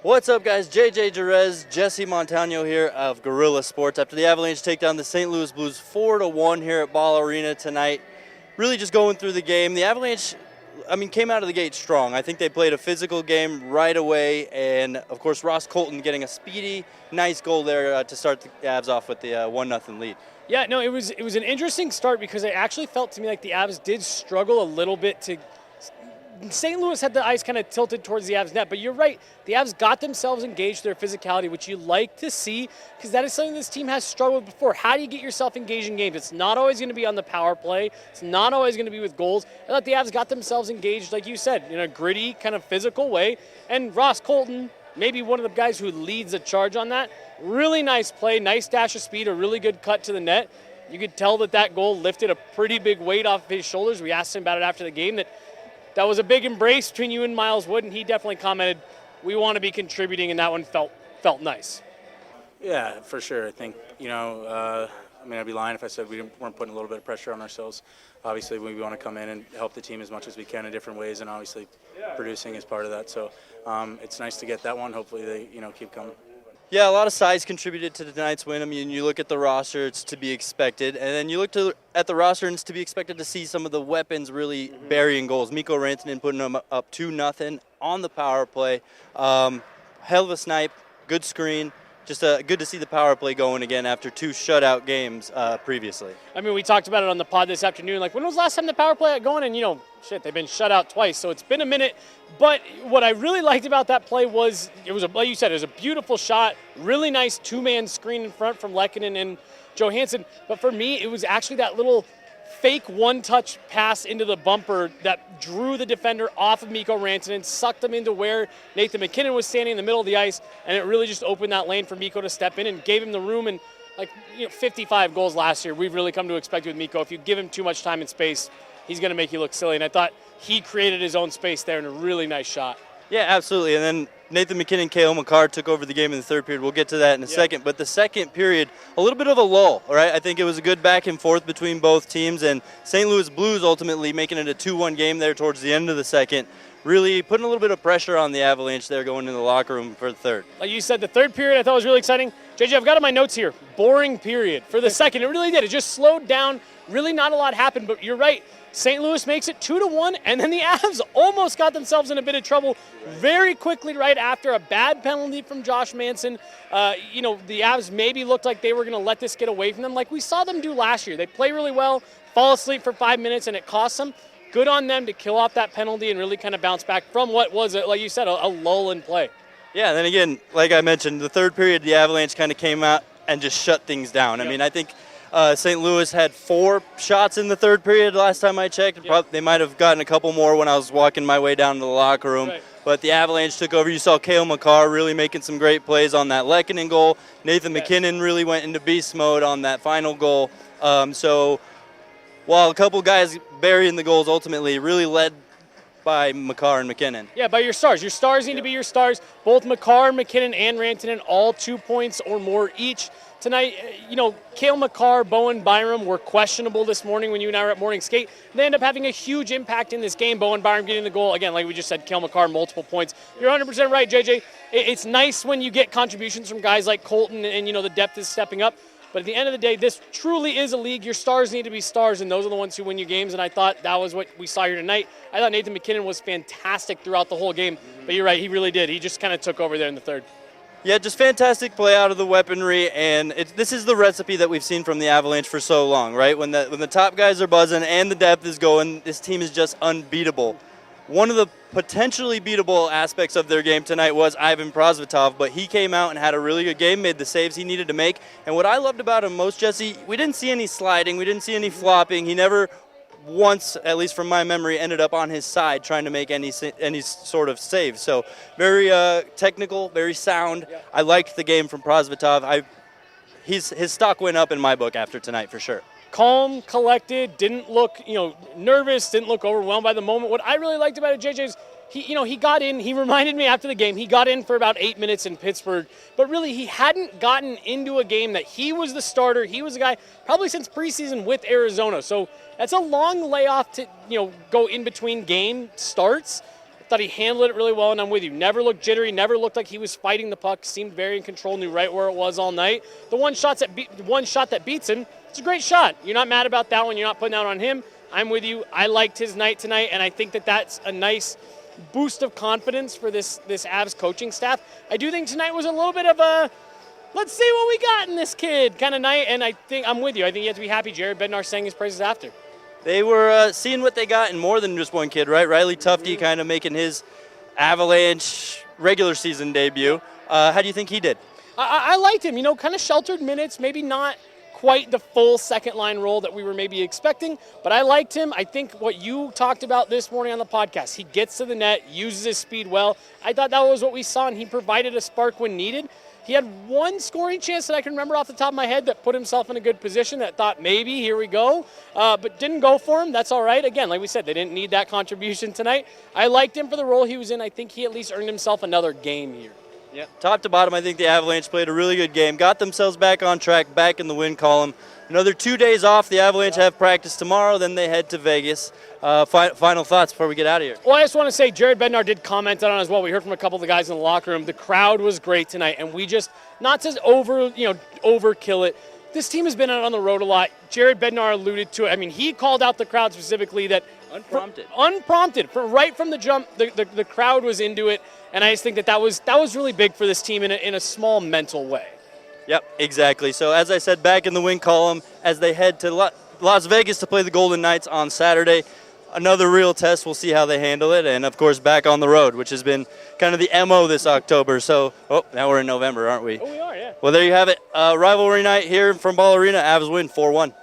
What's up, guys? JJ Jerez, Jesse Montano here of Guerilla Sports. After the Avalanche take down the St. Louis Blues 4-1 here at Ball Arena tonight, really just going through the game. The Avalanche, came out of the gate strong. I think they played a physical game right away, and of course Ross Colton getting a speedy, nice goal there to start the Avs off with the 1-0 lead. Yeah, no, it was an interesting start because it actually felt to me like the Avs did struggle a little bit to. St. Louis had the ice kind of tilted towards the Avs net, but you're right. The Avs got themselves engaged, their physicality, which you like to see because that is something this team has struggled with before. How do you get yourself engaged in games? It's not always going to be on the power play. It's not always going to be with goals. I thought the Avs got themselves engaged, like you said, in a gritty, kind of physical way. And Ross Colton, maybe one of the guys who leads the charge on that. Really nice play, nice dash of speed, a really good cut to the net. You could tell that goal lifted a pretty big weight off of his shoulders. We asked him about it after the game, that was a big embrace between you and Miles Wood, and he definitely commented, we want to be contributing, and that one felt nice. Yeah, for sure. I think, I'd be lying if I said we weren't putting a little bit of pressure on ourselves. Obviously, we want to come in and help the team as much as we can in different ways, and obviously producing is part of that. So it's nice to get that one. Hopefully they, keep coming. Yeah, a lot of size contributed to tonight's win. You look at the roster, it's to be expected. And then you look at the roster, and it's to be expected to see some of the weapons really burying goals. Mikko Rantanen putting them up 2-0 on the power play. Hell of a snipe, good screen. Just good to see the power play going again after two shutout games previously. We talked about it on the pod this afternoon. Like, when was the last time the power play got going? And, they've been shut out twice, so it's been a minute. But what I really liked about that play was, like you said, it was a beautiful shot, really nice two-man screen in front from Lehkonen and Johansson. But for me, it was actually that little fake one-touch pass into the bumper that drew the defender off of Mikko Rantanen, sucked him into where Nathan MacKinnon was standing in the middle of the ice, and it really just opened that lane for Mikko to step in and gave him the room. And 55 goals last year, we've really come to expect with Mikko. If you give him too much time and space, he's going to make you look silly. And I thought he created his own space there in a really nice shot. Yeah, absolutely. And then Nathan MacKinnon, Cale Makar took over the game in the third period. We'll get to that in a second. But the second period, a little bit of a lull, all right? I think it was a good back and forth between both teams. And St. Louis Blues ultimately making it a 2-1 game there towards the end of the second, really putting a little bit of pressure on the Avalanche there going into the locker room for the third. Like you said, the third period I thought was really exciting. JJ, I've got in my notes here, boring period for the second. It really did. It just slowed down. Really not a lot happened, but you're right. St. Louis makes it 2-1, and then the Avs almost got themselves in a bit of trouble very quickly right after a bad penalty from Josh Manson. The Avs maybe looked like they were going to let this get away from them like we saw them do last year. They play really well, fall asleep for 5 minutes, and it costs them. Good on them to kill off that penalty and really kind of bounce back from what was, like you said, a lull in play. Yeah, and then again, like I mentioned, the third period, the Avalanche kind of came out and just shut things down. Yep. I think St. Louis had 4 shots in the third period last time I checked. Yep. They might have gotten a couple more when I was walking my way down to the locker room. Right. But the Avalanche took over. You saw Cale Makar really making some great plays on that Lehkonen goal. Nathan MacKinnon really went into beast mode on that final goal. So while a couple guys burying the goals, ultimately really led by Makar and MacKinnon. Yeah, by your stars. Your stars need to be your stars. Both Makar, MacKinnon, and Rantanen, all 2 points or more each. Tonight, Cale Makar, Bowen Byram were questionable this morning when you and I were at morning skate. They end up having a huge impact in this game. Bowen Byram getting the goal. Again, like we just said, Cale Makar, multiple points. You're 100% right, JJ. It's nice when you get contributions from guys like Colton and the depth is stepping up. But at the end of the day, this truly is a league. Your stars need to be stars, and those are the ones who win you games. And I thought that was what we saw here tonight. I thought Nathan MacKinnon was fantastic throughout the whole game. But you're right, he really did. He just kind of took over there in the third. Yeah, just fantastic play out of the weaponry, and this is the recipe that we've seen from the Avalanche for so long, right? When the top guys are buzzing and the depth is going, this team is just unbeatable. One of the potentially beatable aspects of their game tonight was Ivan Prosvetov, but he came out and had a really good game, made the saves he needed to make. And what I loved about him most, Jesse, we didn't see any sliding, we didn't see any flopping. He never once, at least from my memory, ended up on his side trying to make any sort of save. So very technical, very sound. Yeah. I liked the game from Prosvetov. His stock went up in my book after tonight for sure. Calm, collected, didn't look nervous, didn't look overwhelmed by the moment. What I really liked about it, JJ, is he got in. He reminded me after the game, he got in for about 8 minutes in Pittsburgh, but really he hadn't gotten into a game that he was the starter. He was the guy probably since preseason with Arizona. So that's a long layoff to go in between game starts. Thought he handled it really well, and I'm with you. Never looked jittery, never looked like he was fighting the puck, seemed very in control, knew right where it was all night. The one shot that beats him, it's a great shot. You're not mad about that one. You're not putting that on him. I'm with you. I liked his night tonight, and I think that that's a nice boost of confidence for this Avs coaching staff. I do think tonight was a little bit of a let's see what we got in this kid kind of night, and I think I'm with you. I think you have to be happy Jared Bednar sang his praises after. They were seeing what they got in more than just one kid, right? Riley Tufte kind of making his Avalanche regular season debut. How do you think he did? I liked him, kind of sheltered minutes, maybe not quite the full second line role that we were maybe expecting, but I liked him. I think what you talked about this morning on the podcast, he gets to the net, uses his speed well. I thought that was what we saw, and he provided a spark when needed. He had one scoring chance that I can remember off the top of my head that put himself in a good position that thought maybe, here we go, but didn't go for him. That's all right. Again, like we said, they didn't need that contribution tonight. I liked him for the role he was in. I think he at least earned himself another game here. Yeah, top to bottom, I think the Avalanche played a really good game, got themselves back on track, back in the win column. Another 2 days off. The Avalanche have practice tomorrow, then they head to Vegas. Final thoughts before we get out of here. Well, I just want to say Jared Bednar did comment on it as well. We heard from a couple of the guys in the locker room. The crowd was great tonight, and we just, not to overkill it, this team has been out on the road a lot. Jared Bednar alluded to it. I mean, he called out the crowd specifically that unprompted, right from the jump, the crowd was into it, and I just think that was really big for this team in a small mental way. Yep, exactly. So as I said, back in the win column as they head to Las Vegas to play the Golden Knights on Saturday. Another real test. We'll see how they handle it. And, of course, back on the road, which has been kind of the MO this October. So, now we're in November, aren't we? Oh, we are, yeah. Well, there you have it. Rivalry night here from Ball Arena. Avs win 4-1.